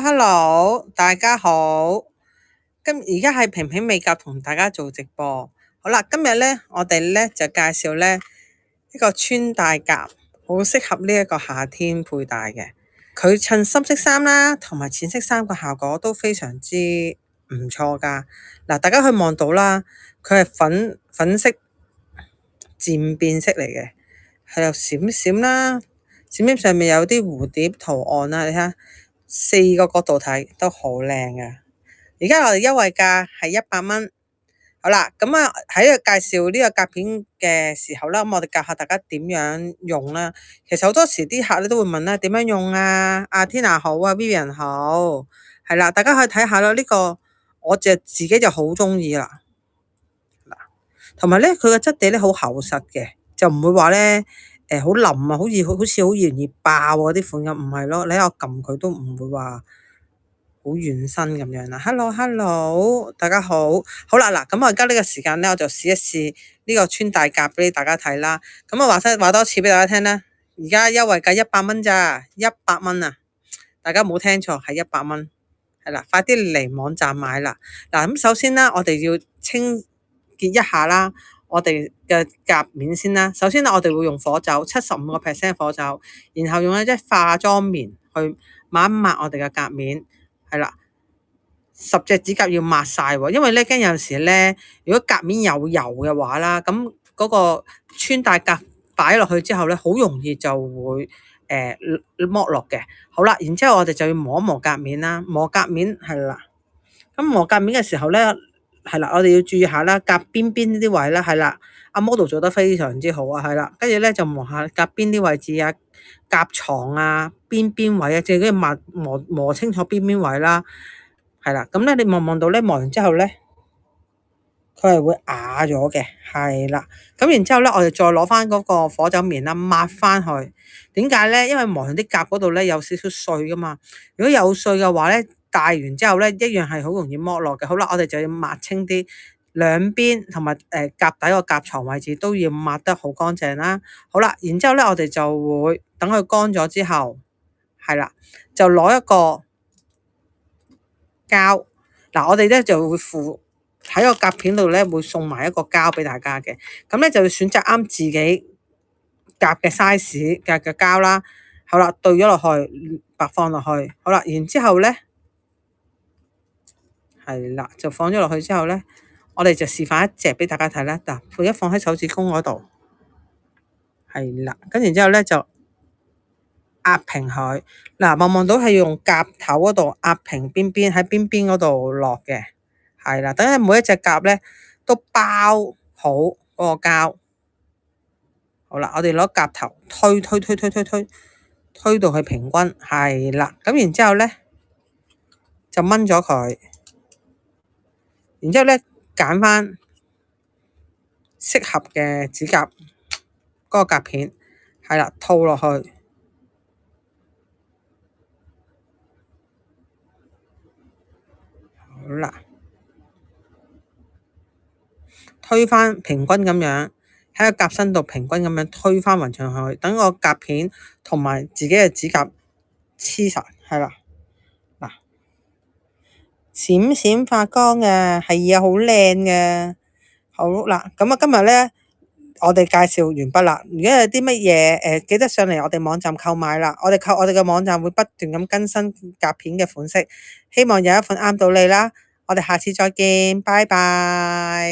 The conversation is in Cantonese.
Hello，大家好。而家係平平美甲同大家做直播。好啦，今日咧我哋咧就介紹咧一個穿戴甲，好適合呢一個夏天佩戴嘅。佢襯深色衫啦，同埋淺色衫個效果都非常之唔錯噶。嗱，大家可以望到啦，佢係粉色漸變色嚟嘅，係有閃閃啦，閃閃上面有啲蝴蝶圖案啦，你睇下。4個角度睇都好靚嘅。而家我哋優惠價係100蚊。好啦，咁啊喺度介紹呢個甲片嘅時候啦，咁我哋教下大家點樣用啦。其實好多時啲客咧都會問啦，點樣用啊？阿 Tina 好啊 ，Vivian 好，係啦，大家可以睇下啦。呢個我自己就好中意啦。嗱，同埋咧，佢嘅質地咧好厚實嘅，就唔會話咧。好腍啊，好似好容易爆嗰啲款咁，唔係咯。你我撳佢都唔會話好軟身咁樣啦。Hello，大家好，好啦嗱，咁我而家呢個時間咧，我就試一試呢個穿戴甲俾大家睇啦。咁啊話多次俾大家聽啦，而家優惠價100蚊咋，100蚊啊！大家冇聽錯，係100蚊，係啦，快啲嚟網站買啦。嗱，咁首先咧，我哋要清潔一下啦。我哋嘅甲面先啦，首先咧我哋會用火酒75%火酒，然後用一隻化妝棉去抹一抹我哋嘅甲面，係啦，10隻指甲要抹晒喎，因為咧驚有陣時咧，如果甲面有油嘅話啦，咁嗰個穿戴甲擺落去之後咧，好容易就會剝落嘅。好啦，然之後我哋就要磨一磨甲面啦，磨甲面係啦，咁磨甲面嘅時候咧。係啦，我哋要注意下啦，甲邊呢啲位啦，係啦，阿 model 做得非常之好啊，係啦，跟住咧就磨下甲邊啲位置啊，甲床啊，邊位啊，即係嗰啲磨清楚邊位啦，係啦，咁咧你望到咧磨完之後咧，佢係會啞咗嘅，係啦，咁然之後咧，我哋再攞翻嗰個火酒棉啦，抹翻去。點解咧？因為磨完啲甲嗰度咧有少少碎噶嘛，如果有碎嘅話咧。戴完之後咧，一樣係好容易剝落嘅。好啦，我哋就要抹清啲兩邊同埋甲底個甲床位置都要抹得好乾淨啦。好啦，然之後咧，我哋就會等佢乾咗之後，係啦，就攞一個膠。嗱，我哋咧就會附喺個甲片度咧，會送埋一個膠俾大家嘅。咁咧就要選擇啱自己甲嘅 size 嘅膠啦。好啦，對咗落去，白放落去。好啦，然之後咧。係啦，就放咗落去之後咧，我哋就示範一隻俾大家睇啦。嗱，佢一放喺手指公嗰度，係啦，跟住之後咧就壓平佢。嗱，望到係用甲頭嗰度壓平邊喺邊嗰度落嘅，係啦。等你每一隻甲咧都包好嗰個膠。好啦，我哋攞甲頭推到去平均，係啦。咁然之後咧就掹咗佢。然之後咧，揀翻適合嘅指甲嗰個甲片，係啦，套落去，好啦，推翻平均咁樣喺個甲身度平均咁樣推翻勻上去，等個甲片同埋自己嘅指甲黐實，係啦，嗱，閃閃發光嘅，係啊，好靚嘅，好啦，咁啊，今日咧。我哋介紹完畢啦。如果有啲乜嘢記得上嚟我哋網站購買啦。我哋嘅網站會不斷咁更新甲片嘅款式，希望有一款啱到你啦。我哋下次再見，拜拜。